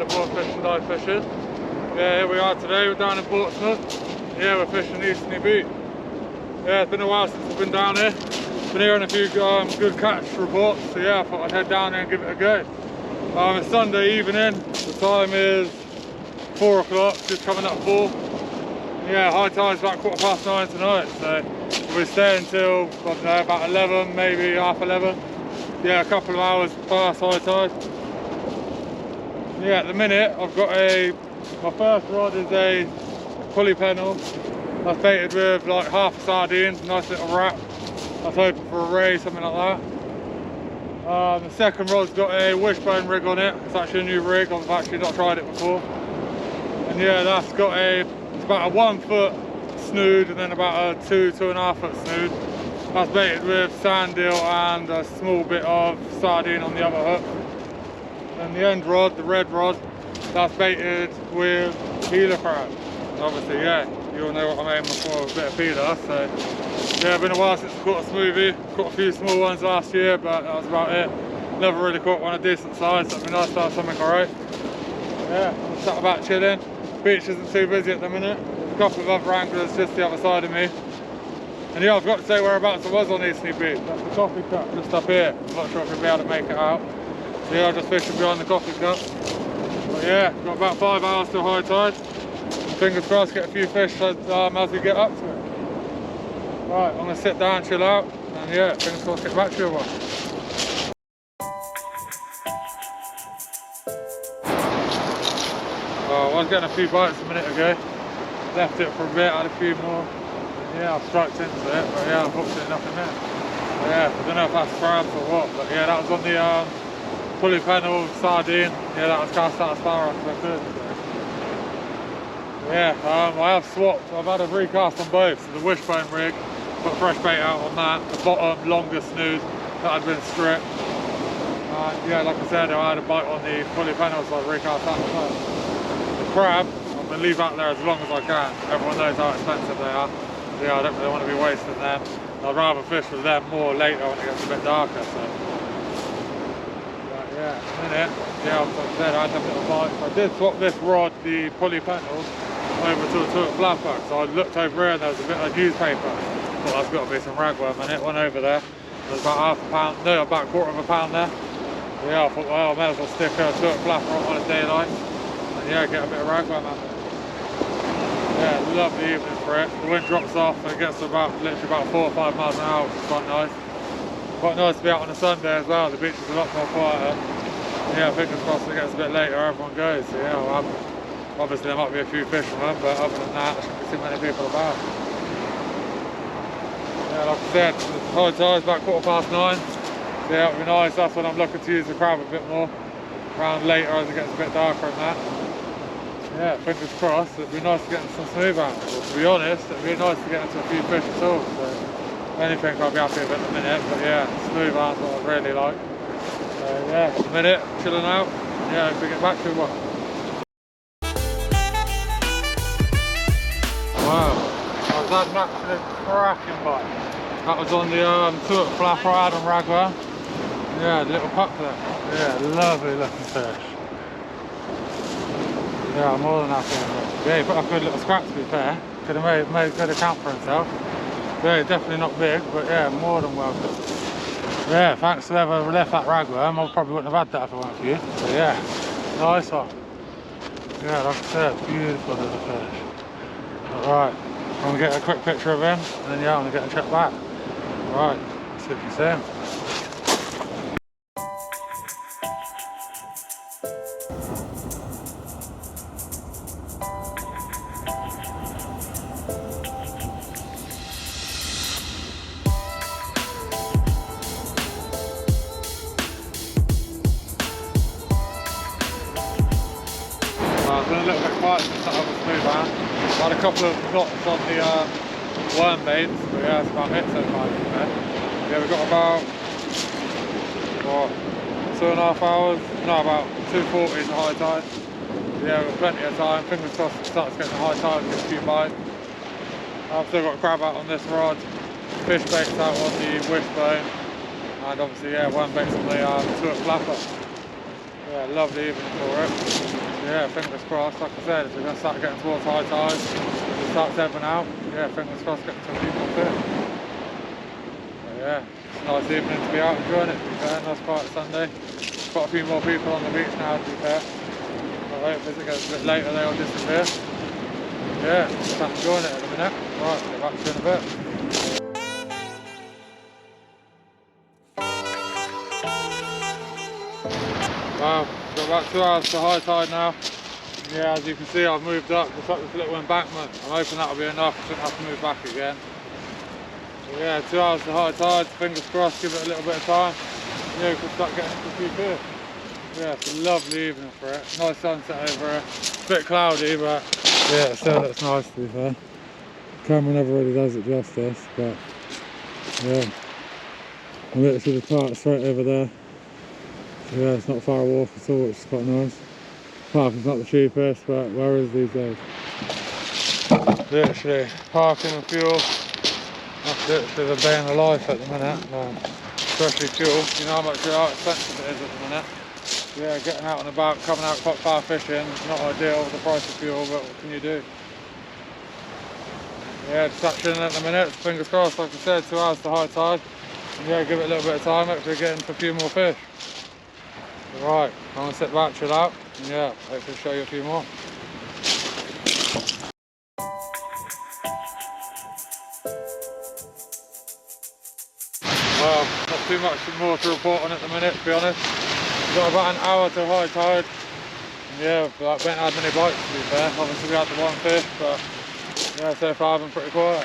the Board Fishing Dive Fishing. Yeah, here we are today, we're down in Portsmouth. Yeah, we're fishing Eastney Beach. Yeah, it's been a while since I've been down here. Been hearing a few good catch reports, so yeah, I thought I'd head down there and give it a go. It's Sunday evening, the time is 4 o'clock, just coming up 4. Yeah, high tide's about 9:15 tonight, so we'll stay until, I don't know, about 11, maybe half 11. Yeah, a couple of hours past high tide. Yeah, at the minute I've got my first rod is a pulley pennel. That's baited with like half a sardine, nice little wrap. I was hoping for a ray, something like that. The second rod's got a wishbone rig on it. It's actually a new rig, I've actually not tried it before. And yeah, that's got it's about a 1 foot snood and then about a 2.5 foot snood. That's baited with sand eel and a small bit of sardine on the other hook. And the end rod, the red rod, that's baited with peeler crab. Obviously, yeah, you all know what I'm aiming for, a bit of peeler. So yeah, it's been a while since I caught a smoothie. Caught a few small ones last year, but that was about it. Never really caught one of decent size, so it'd be nice to have something alright. Yeah, I'm sat about chilling. Beach isn't too busy at the minute. There's a couple of other anglers just the other side of me. And yeah, I've got to say whereabouts I was on Eastney Beach. That's the coffee cup just up here. I'm not sure if we'll be able to make it out. So yeah, I'm just fishing behind the coffee cup. But yeah, got about 5 hours till high tide. Fingers crossed, get a few fish as we get up to it. Right, I'm going to sit down, chill out, and yeah, fingers crossed, get back to you a while. I was getting a few bites a minute ago. Left it for a bit, had a few more. Yeah, I've striked into it, but yeah, unfortunately nothing there. Yeah, I don't know if that's crabs or what, but yeah, that was on the pulley pennel sardine. Yeah, that was cast out as far as I could. So. Yeah, I have swapped. I've had a recast on both. So the wishbone rig, put fresh bait out on that. The bottom longer snood that had been stripped. Yeah, like I said, I had a bite on the pulley pennel, so I recast that as well. The crab, I'm going to leave out there as long as I can. Everyone knows how expensive they are. Yeah, I don't really want to be wasting them. I'd rather fish with them more later when it gets a bit darker. So. Yeah, in a minute, yeah, like I said, I had a little bite. I did swap this rod, the pulley pennel, over to a flatback. So I looked over here and there was a bit of newspaper. Thought that's got to be some ragworm in it. Went over there. There's about half a pound, no, about a quarter of a pound there. Yeah, I thought, well, I may as well stick a flapper on a daylight. And yeah, get a bit of ragworm out there. Yeah, lovely evening for it. The wind drops off and it gets to literally about 4 or 5 miles an hour, which is quite nice. Quite nice to be out on a Sunday as well. The beach is a lot more quieter. Yeah, fingers crossed it gets a bit later, everyone goes. So yeah, obviously there might be a few fishermen, but other than that, there shouldn't be too many people about. Yeah, like I said, the high tide is about 9:15. So yeah, it'll be nice. That's when I'm looking to use the crab a bit more. Around later as it gets a bit darker and that. Yeah, fingers crossed, it'd be nice to get into some smooth out. Well, to be honest, it'd be nice to get into a few fish at all. So anything I'll be happy with at the minute, but yeah, smooth out's what I really like. So yeah, at the minute, chilling out. Yeah, if we get back to one. Wow, I've had an absolute cracking bite. That was on the flapper I had on ragworm. Yeah, the little pup there. Yeah, lovely looking fish. Yeah, I'm more than happy with it. Yeah, he put up a good little scrap to be fair. Could have made good account for himself. Yeah, definitely not big, but yeah, more than welcome. Yeah, thanks to whoever left that ragworm. I probably wouldn't have had that if it weren't for you. So yeah, nice one. Yeah, like I said, beautiful little fish. Alright, I'm going to get a quick picture of him, and then yeah, I'm going to get a check back. Right, see if you see him. It's been a little bit quiet since that other smooth-hound. I had a couple of knots on the worm baits, but yeah, that's about it so far. Yeah, we've got about 2.5 hours, no, about 2:40 is the high tide. Yeah, we've got plenty of time. Fingers crossed it starts getting the high tide and get a few bites. I've still got crab out on this rod, fish baits out on the wishbone, and obviously, yeah, worm baits on the flapper. Yeah, lovely evening for it. yeah, fingers crossed. Like I said, if we're going to start getting towards high tide, it starts ebbing out. Yeah, fingers crossed, getting to a few more fish. But yeah, it's a nice evening to be out enjoying it, to be fair. Nice quiet Sunday. Quite a few more people on the beach now, to be fair. But if it gets a bit later, they'll disappear. Yeah, just enjoying it at the minute. Right, get back to you in a bit. Wow, got about 2 hours to high tide now. Yeah, as you can see, I've moved up just up this little embankment. I'm hoping that'll be enough. I shouldn't have to move back again. But yeah, 2 hours to high tide. Fingers crossed, give it a little bit of time. Yeah, we can start getting into a few fish. Yeah, it's a lovely evening for it. Nice sunset over here. It's a bit cloudy, but yeah, it still looks nice, to be fair. The camera never really does it justice, but yeah. I'm literally the park straight over there. So yeah, it's not far a walk at all, which is quite nice. Parking's not the cheapest, but where is these days? Literally, parking and fuel. That's literally the day in the life at the minute. Especially fuel, you know how expensive it is at the minute. Yeah, getting out and about, coming out quite far fishing, not ideal with the price of fuel, but what can you do? Yeah, just touching at the minute, fingers crossed, like I said, 2 hours to high tide. And yeah, give it a little bit of time, hopefully get into a few more fish. Right, I'm going to sit back, chill out, and yeah, hopefully show you a few more. Well, not too much more to report on at the minute, to be honest. We've got about an hour to high tide. And yeah, we haven't had many bites, to be fair. Obviously we had the one fish, but yeah, so far I've been pretty quiet.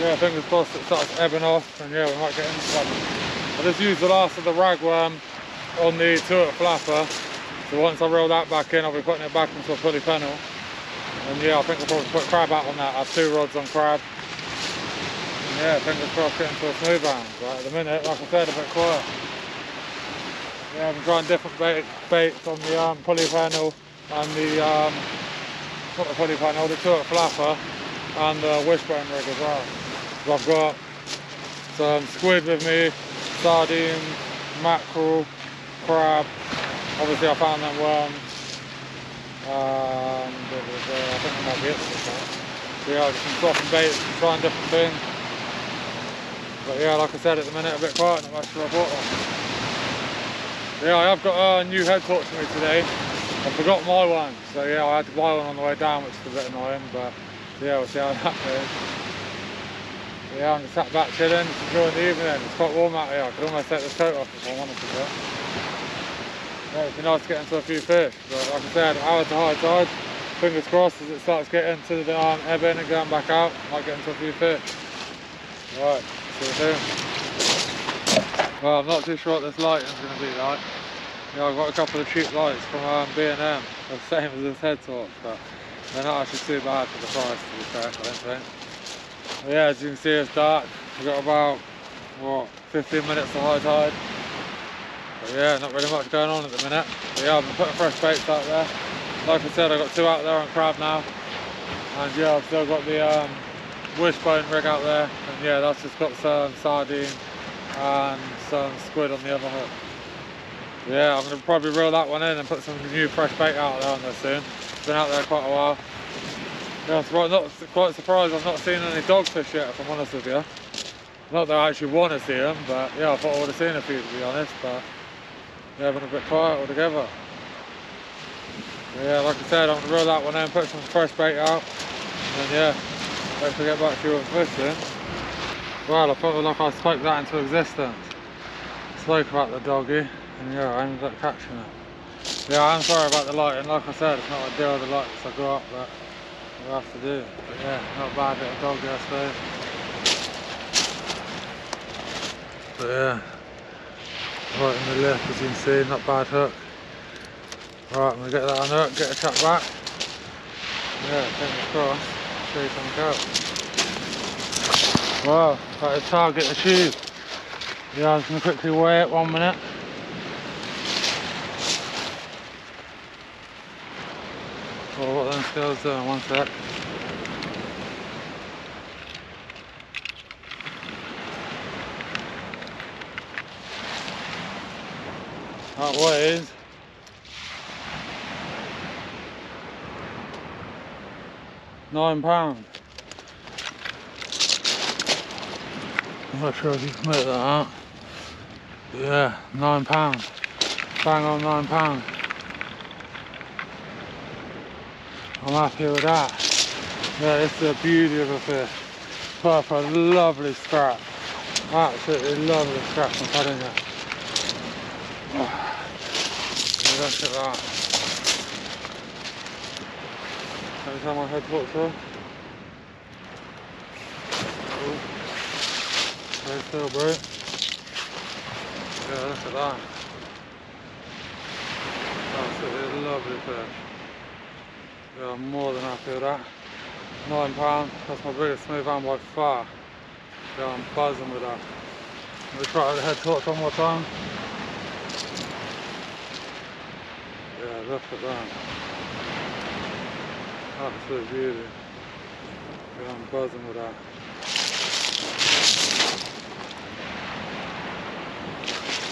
Yeah, fingers crossed it starts ebbing off, and yeah, we might get into something. I just used the last of the ragworm on the turret flapper. So once I reel that back in, I'll be putting it back into a pulley pennel. And yeah, I think I'll probably put crab out on that. I have 2 rods on crab. And yeah, fingers crossed getting to a smooth-hound. But at the minute, like I said, a bit quiet. Yeah, I've been trying different baits on the pulley pennel and the, not the pulley pennel, the turret flapper and the wishbone rig as well. So I've got some squid with me, sardines, mackerel, crab. Obviously I found them worms. I think that might be it for this time. So yeah, just some swapping baits and trying different things. But yeah, like I said, at the minute a bit quiet, not much to report on. Yeah, I have got a new head torch for me today. I forgot my one, so yeah, I had to buy one on the way down, which is a bit annoying, but yeah, we'll see how that goes. Yeah, I'm just sat back chilling, just enjoying the evening. It's quite warm out here. I could almost take this coat off if I wanted to. Yeah, it'd be nice to get into a few fish, but like I said, hour to high tide. Fingers crossed as it starts getting to the ebb in and going back out, might get into a few fish. Right, see you soon. Well, I'm not too sure what this lighting's going to be like. Yeah, I've got a couple of cheap lights from B&M, the same as this head torch, but they're not actually too bad for the price, to be fair, I don't think. But yeah, as you can see, it's dark. We've got about, what, 15 minutes to high tide. But yeah, not really much going on at the minute. But yeah, I've been putting fresh baits out there. Like I said, I've got 2 out there on crab now. And yeah, I've still got the wishbone rig out there. And yeah, that's just got some sardine and some squid on the other hook. Yeah, I'm going to probably reel that one in and put some new fresh bait out there on there soon. It's been out there quite a while. Yeah, I'm not quite surprised I've not seen any dogfish yet, if I'm honest with you. Not that I actually want to see them, but yeah, I thought I would have seen a few, to be honest, but yeah, I've been a bit quiet altogether. But yeah, like I said, I'm going to reel that one in, put some fresh bait out, and yeah, hopefully get back to you with fish soon. Well, I felt like I spoke that into existence. Spoke about the doggy, and yeah, I ended up catching it. Yeah, I'm sorry about the lighting. Like I said, it's not ideal, the lights I got, but we'll have to do. But yeah, not a bad little doggy, I suppose. But yeah, right in the lip, as you can see, not bad hook. Right, I'm going to get that on hook, get a chuck back. Yeah, fingers crossed, show you something else. Wow, got a target achieved. Yeah, I was going to quickly weigh it 1 minute. Oh, what them scales doing, 1 sec. That weighs £9. I'm not sure if you can make that out. Yeah, £9. Bang on £9. I'm happy with that. Yeah, it's the beauty of a fish. Put up a lovely scrap. Absolutely lovely scrap, I'm telling you. Oh, look at that. Every time my head walks through. Oh. Very still, bro. Yeah, look at that. Absolutely lovely fish. Yeah, I'm more than happy with that. £9, that's my biggest smooth-hound by far. Yeah, I'm buzzing with that. Let me try the head torch one more time. Yeah, look at that. Absolute beauty. Yeah, I'm buzzing with that.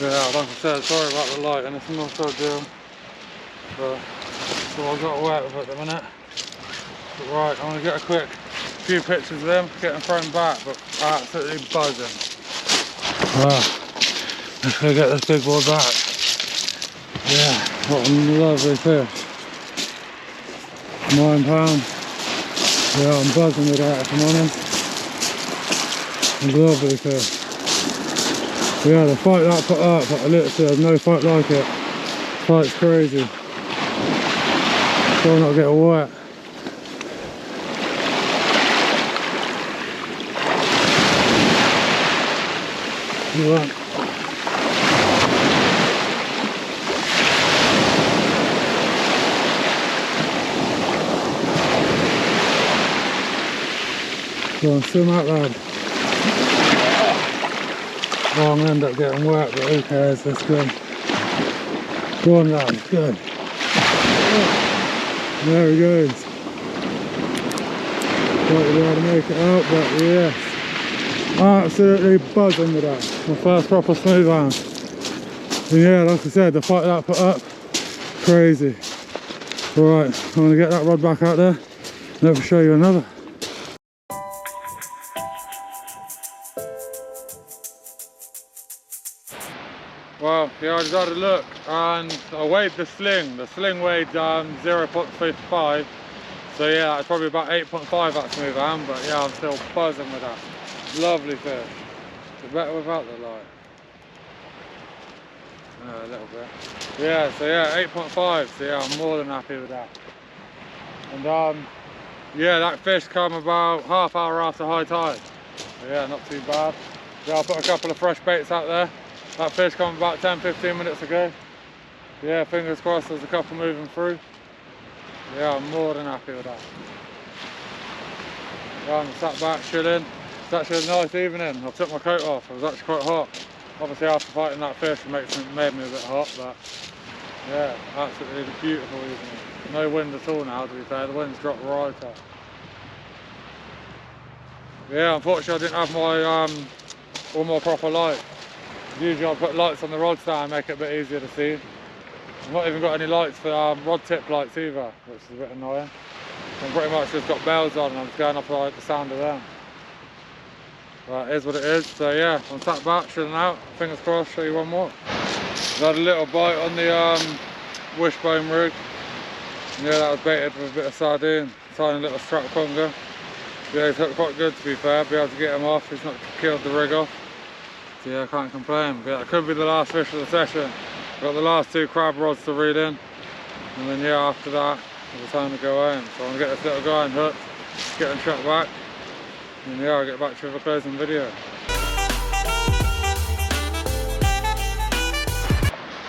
Yeah, like I said, sorry about the light and it's not so deal. But so I've got to work with it at the minute. But right, I'm gonna get a quick few pictures of them, get them thrown back, but absolutely buzzing. Wow, let's go get this big boy back. Yeah, what a lovely fish. £9. Yeah, I'm buzzing with that if I'm honest. Lovely fish. Yeah, the fight that put up, I literally there's no fight like it. Fight's crazy. Try not to get wet. Right. Go on, swim out, lad. Oh, I'm going to end up getting wet, but who cares, let's go. Go on, lad, good. There he goes. Don't be able to make it out, but yes. Absolutely buzzing with that. My first proper smooth-hound. And yeah, like I said, the fight that put up, crazy. Right, I'm going to get that rod back out there and I'll show you another. Well, yeah, I just had a look and I weighed the sling. The sling weighed 0.55. So yeah, it's probably about 8.5 that smooth-hound, but yeah, I'm still buzzing with that. Lovely fish. It's better without the light. A little bit. Yeah, so yeah, 8.5. So yeah, I'm more than happy with that. And yeah, that fish come about half hour after high tide. So yeah, not too bad. Yeah, I put a couple of fresh baits out there. That fish come about 10-15 minutes ago. Yeah, fingers crossed there's a couple moving through. Yeah, I'm more than happy with that. Yeah, I'm sat back chilling. It's actually a nice evening. I took my coat off. It was actually quite hot. Obviously after fighting that fish it made me a bit hot, but yeah, absolutely beautiful evening. No wind at all now, to be fair. The wind's dropped right up. Yeah, unfortunately I didn't have my all my proper lights. Usually I put lights on the rod stand, make it a bit easier to see. I've not even got any lights for rod tip lights either, which is a bit annoying. I'm pretty much just got bells on and I'm just going up like the sound of them. But it is what it is. So yeah, I'm sat back, chilling out. Fingers crossed, show you one more. I've had a little bite on the wishbone rig. Yeah, that was baited with a bit of sardine, tiny little strap conger. Yeah, he's hooked quite good to be fair, be able to get him off, he's not killed the rig off. So yeah, I can't complain. But that could be the last fish of the session. Got the last 2 crab rods to reel in. And then yeah, after that, it's time to go home. So I'm gonna get this little guy unhooked, get him shot back. And yeah, I'll get back to you with a closing video.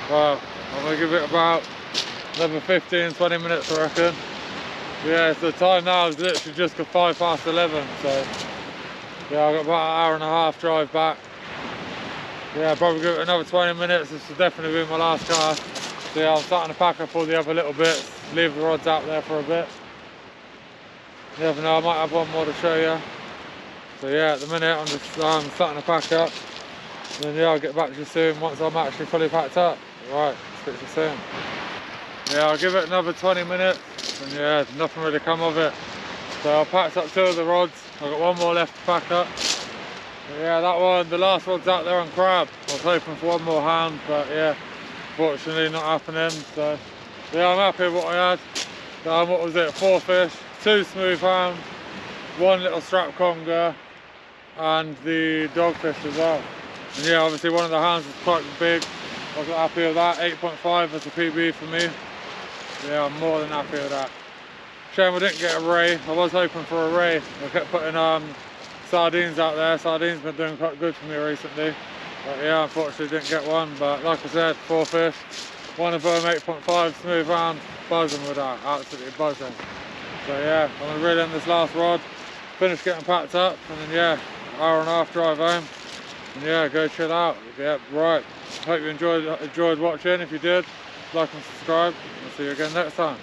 Well, I'm gonna give it about another 15-20 minutes, I reckon. Yeah, so the time now is literally just 5 past 11, so yeah, I've got about an hour and a half drive back. Yeah, probably give it another 20 minutes. This will definitely be my last cast. So yeah, I'm starting to pack up all the other little bits, leave the rods out there for a bit. You never know, I might have one more to show you. So yeah, at the minute I'm just starting to pack up. And then yeah, I'll get back to you soon once I'm actually fully packed up. Right, speak to you soon. Yeah, I'll give it another 20 minutes. And yeah, nothing really come of it. So I packed up 2 of the rods. I've got 1 more left to pack up. But yeah, that one, the last rod's out there on crab. I was hoping for 1 more hound, but yeah, fortunately not happening. So yeah, I'm happy with what I had. What was it, 4 fish, 2 smooth-hound, 1 little strap conger, and the dogfish as well. And yeah, obviously one of the hounds was quite big. I was happy with that. 8.5 as a PB for me. Yeah, I'm more than happy with that. Shame I didn't get a ray. I was hoping for a ray. I kept putting sardines out there. Sardines been doing quite good for me recently. But yeah, unfortunately didn't get one. But like I said, 4 fish. One of them 8.5 smooth-hound. Buzzing with that, absolutely buzzing. So yeah, I'm gonna reel in this last rod, finish getting packed up, and then yeah, hour and a half drive home, and yeah, go chill out. Yeah, right. Hope you enjoyed watching. If you did, like and subscribe. I'll see you again next time.